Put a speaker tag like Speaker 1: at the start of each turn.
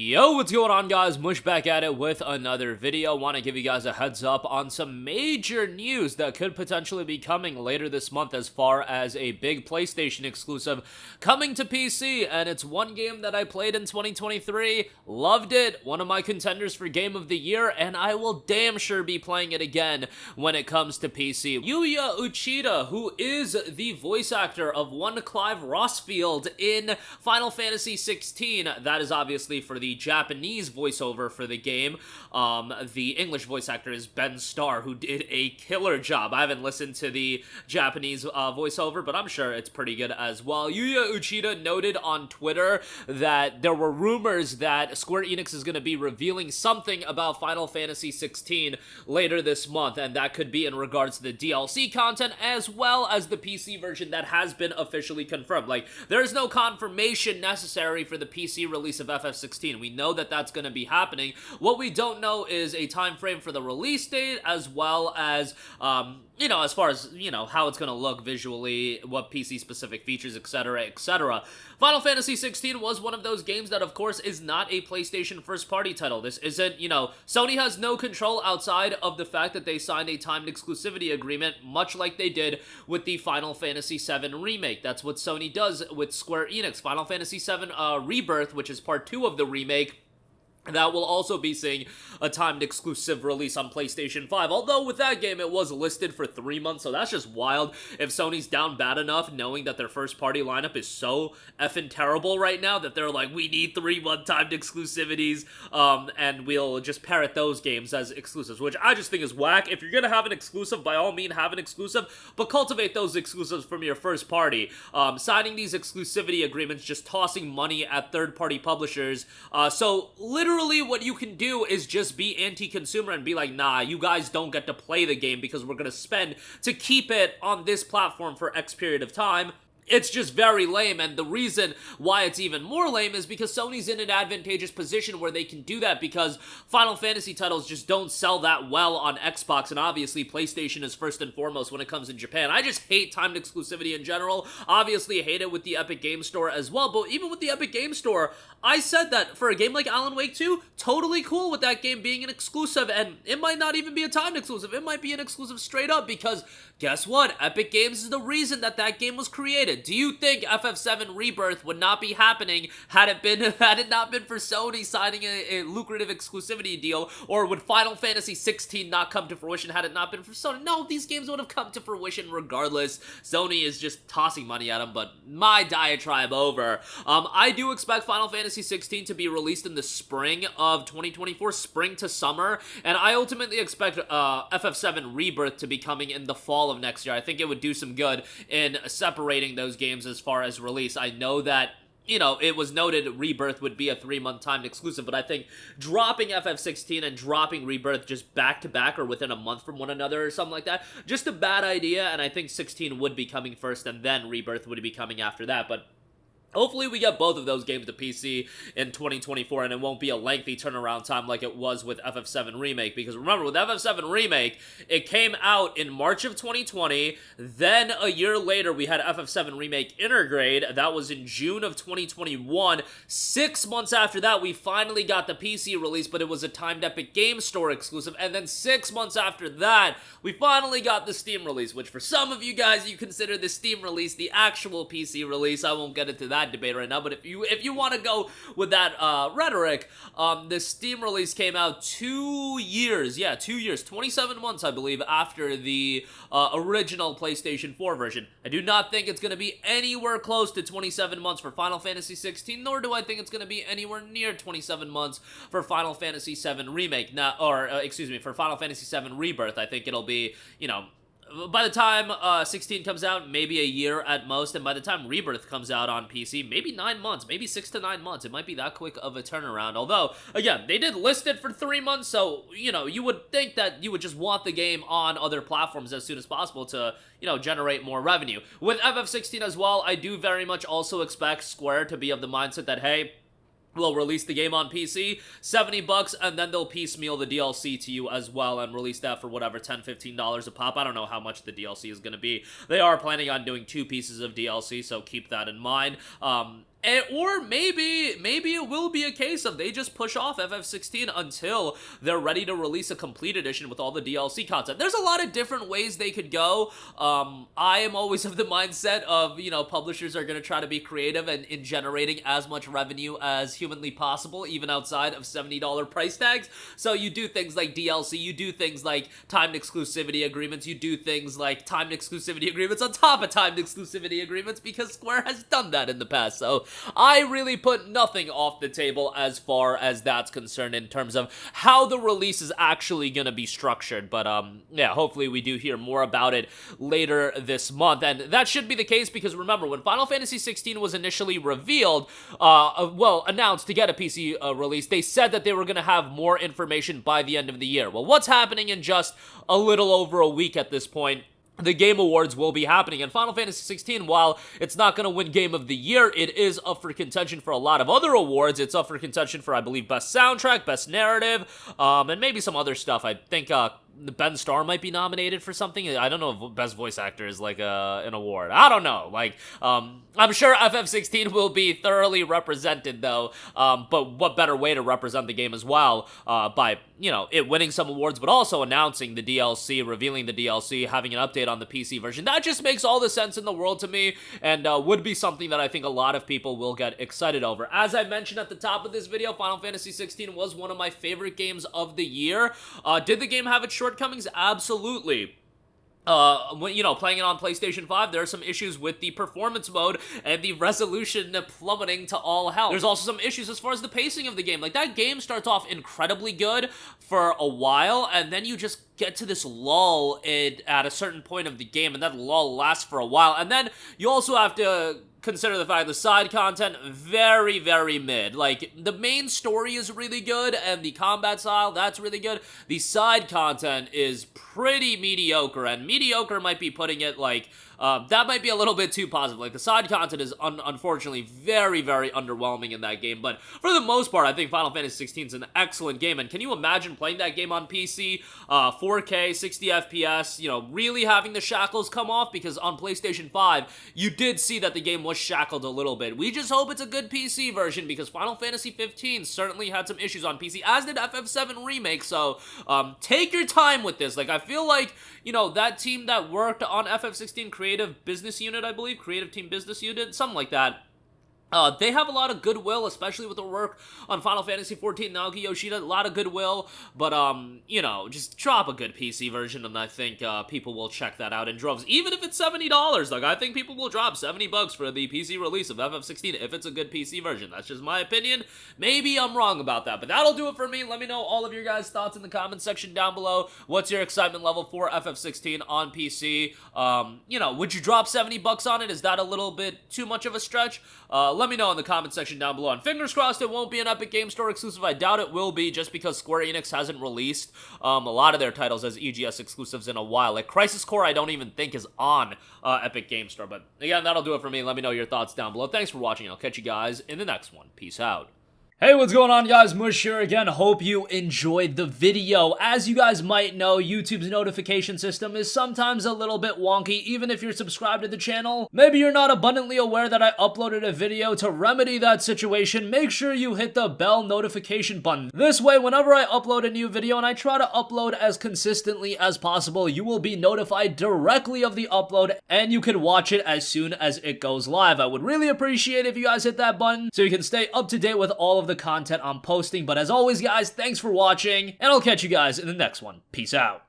Speaker 1: Yo, what's going on, guys? Mush back at it with another video. Want to give you guys a heads up on some major news that could potentially be coming later this month as far as a big PlayStation exclusive coming to PC, and it's one game that I played in 2023, loved it, one of my contenders for Game of the Year, and I will damn sure be playing it again when it comes to PC. Yuya Uchida, who is the voice actor of one Clive Rossfield in Final Fantasy XVI, that is obviously for the Japanese voiceover for the game. The English voice actor is Ben Starr, who did a killer job. I haven't listened to the Japanese voiceover, but I'm sure it's pretty good as well. Yuya Uchida noted on Twitter that there were rumors that Square Enix is going to be revealing something about Final Fantasy XVI later this month, and that could be in regards to the DLC content as well as the PC version that has been officially confirmed. Like, there is no confirmation necessary for the PC release of FF16. We know that that's going to be happening. What we don't know is a time frame for the release date, as well as, as far as, how it's going to look visually, what PC-specific features, etc., etc. Final Fantasy XVI was one of those games that, of course, is not a PlayStation first-party title. This isn't, Sony has no control outside of the fact that they signed a timed exclusivity agreement, much like they did with the Final Fantasy VII Remake. That's what Sony does with Square Enix. Final Fantasy VII Rebirth, which is part 2 of the remake, that will also be seeing a timed exclusive release on PlayStation 5. Although with that game, it was listed for 3 months, so that's just wild. If Sony's down bad enough, knowing that their first-party lineup is so effing terrible right now, that they're like, we need 3-month timed exclusivities, and we'll just parrot those games as exclusives, which I just think is whack. If you're gonna have an exclusive, by all means, have an exclusive, but cultivate those exclusives from your first party. Signing these exclusivity agreements, just tossing money at third-party publishers, so literally what you can do is just be anti-consumer and be like, nah, you guys don't get to play the game because we're gonna spend to keep it on this platform for X period of time. It's just very lame, and the reason why it's even more lame is because Sony's in an advantageous position where they can do that because Final Fantasy titles just don't sell that well on Xbox, and obviously PlayStation is first and foremost when it comes in Japan. I just hate timed exclusivity in general. Obviously, I hate it with the Epic Game Store as well, but even with the Epic Game Store, I said that for a game like Alan Wake 2, totally cool with that game being an exclusive, and it might not even be a timed exclusive. It might be an exclusive straight up because guess what? Epic Games is the reason that that game was created. Do you think FF7 Rebirth would not be happening had it not been for Sony signing a lucrative exclusivity deal, or would Final Fantasy 16 not come to fruition had it not been for Sony? No, these games would have come to fruition regardless. Sony is just tossing money at them, but my diatribe over. I do expect Final Fantasy 16 to be released in the spring of 2024, spring to summer, and I ultimately expect FF7 Rebirth to be coming in the fall of next year. I think it would do some good in separating those games as far as release. I know that it was noted Rebirth would be a 3-month timed exclusive, but I think dropping FF16 and dropping Rebirth just back-to-back or within a month from one another or something like that, just a bad idea, and I think 16 would be coming first, and then Rebirth would be coming after that, but hopefully we get both of those games to PC in 2024, and it won't be a lengthy turnaround time like it was with FF7 Remake, because remember, with FF7 Remake, it came out in March of 2020, then a year later we had FF7 Remake Intergrade, that was in June of 2021, 6 months after that we finally got the PC release, but it was a timed Epic Game Store exclusive, and then 6 months after that, we finally got the Steam release, which for some of you guys, you consider the Steam release the actual PC release. I won't get into that debate right now, but if you want to go with that rhetoric, the Steam release came out 2 years, 27 months, I believe, after the original PlayStation 4 version. I do not think it's going to be anywhere close to 27 months for Final Fantasy 16, nor do I think it's going to be anywhere near 27 months for Final Fantasy 7 Remake, for Final Fantasy 7 Rebirth. I think it'll be, by the time 16 comes out, maybe a year at most, and by the time Rebirth comes out on PC, maybe 9 months, maybe 6 to 9 months. It might be that quick of a turnaround. Although, again, they did list it for 3 months, so, you would think that you would just want the game on other platforms as soon as possible to, generate more revenue. With FF16 as well, I do very much also expect Square to be of the mindset that, hey, we'll release the game on PC, $70, and then they'll piecemeal the DLC to you as well and release that for whatever, $10, $15 a pop. I don't know how much the DLC is going to be. They are planning on doing 2 pieces of DLC, so keep that in mind. Or maybe it will be a case of they just push off FF16 until they're ready to release a complete edition with all the DLC content. There's a lot of different ways they could go. I am always of the mindset of, you know, publishers are going to try to be creative and in generating as much revenue as humanly possible, even outside of $70 price tags. So you do things like DLC, you do things like timed exclusivity agreements, you do things like timed exclusivity agreements on top of timed exclusivity agreements, because Square has done that in the past. So I really put nothing off the table as far as that's concerned in terms of how the release is actually going to be structured. But yeah, hopefully we do hear more about it later this month. And that should be the case because remember, when Final Fantasy XVI was initially revealed, announced to get a PC release, they said that they were going to have more information by the end of the year. Well, what's happening in just a little over a week at this point? The Game Awards will be happening, and Final Fantasy XVI, while it's not going to win Game of the Year, it is up for contention for a lot of other awards. It's up for contention for, I believe, Best Soundtrack, Best Narrative, and maybe some other stuff. I think Ben Starr might be nominated for something. I don't know if Best Voice Actor is like an award. I don't know. Like, I'm sure FF16 will be thoroughly represented, though. But what better way to represent the game as well by, you know, it winning some awards, but also announcing the DLC, revealing the DLC, having an update on the PC version. That just makes all the sense in the world to me, and would be something that I think a lot of people will get excited over. As I mentioned at the top of this video, Final Fantasy XVI was one of my favorite games of the year. Did the game have its shortcomings? Absolutely. When, you know, playing it on PlayStation 5, there are some issues with the performance mode and the resolution plummeting to all hell. There's also some issues as far as the pacing of the game. Like, that game starts off incredibly good for a while, and then you just get to this lull at a certain point of the game, and that lull lasts for a while. And then you also have to consider the fact the side content, very, very mid. Like, the main story is really good, and the combat style, that's really good. The side content is pretty mediocre, and mediocre might be putting it, like, that might be a little bit too positive. Like, the side content is unfortunately very, very underwhelming in that game, but for the most part, I think Final Fantasy XVI is an excellent game, and can you imagine playing that game on PC, 4K, 60 FPS, you know, really having the shackles come off? Because on PlayStation 5, you did see that the game was shackled a little bit. We just hope it's a good PC version, because Final Fantasy 15 certainly had some issues on PC, as did FF7 Remake, so take your time with this. Like, I feel like, you know, that team that worked on FF16, Creative Business Unit, I believe, Creative Team Business Unit, something like that, they have a lot of goodwill, especially with the work on Final Fantasy XIV, Naoki Yoshida, a lot of goodwill, but, you know, just drop a good PC version, and I think, people will check that out in droves, even if it's $70, like, I think people will drop $70 for the PC release of FF16 if it's a good PC version. That's just my opinion. Maybe I'm wrong about that, but that'll do it for me. Let me know all of your guys' thoughts in the comment section down below. What's your excitement level for FF16 on PC? You know, would you drop $70 on it? Is that a little bit too much of a stretch? Let me know in the comment section down below. And fingers crossed it won't be an Epic Game Store exclusive. I doubt it will be, just because Square Enix hasn't released a lot of their titles as EGS exclusives in a while. Like Crisis Core, I don't even think is on Epic Game Store. But again, that'll do it for me. Let me know your thoughts down below. Thanks for watching. I'll catch you guys in the next one. Peace out. Hey, what's going on, guys? Mush here again. Hope you enjoyed the video. As you guys might know, YouTube's notification system is sometimes a little bit wonky, even if you're subscribed to the channel. Maybe you're not abundantly aware that I uploaded a video. To remedy that situation, make sure you hit the bell notification button. This way, whenever I upload a new video, and I try to upload as consistently as possible, you will be notified directly of the upload, and you can watch it as soon as it goes live. I would really appreciate if you guys hit that button so you can stay up to date with all of the content I'm posting. But as always, guys, thanks for watching, and I'll catch you guys in the next one. Peace out.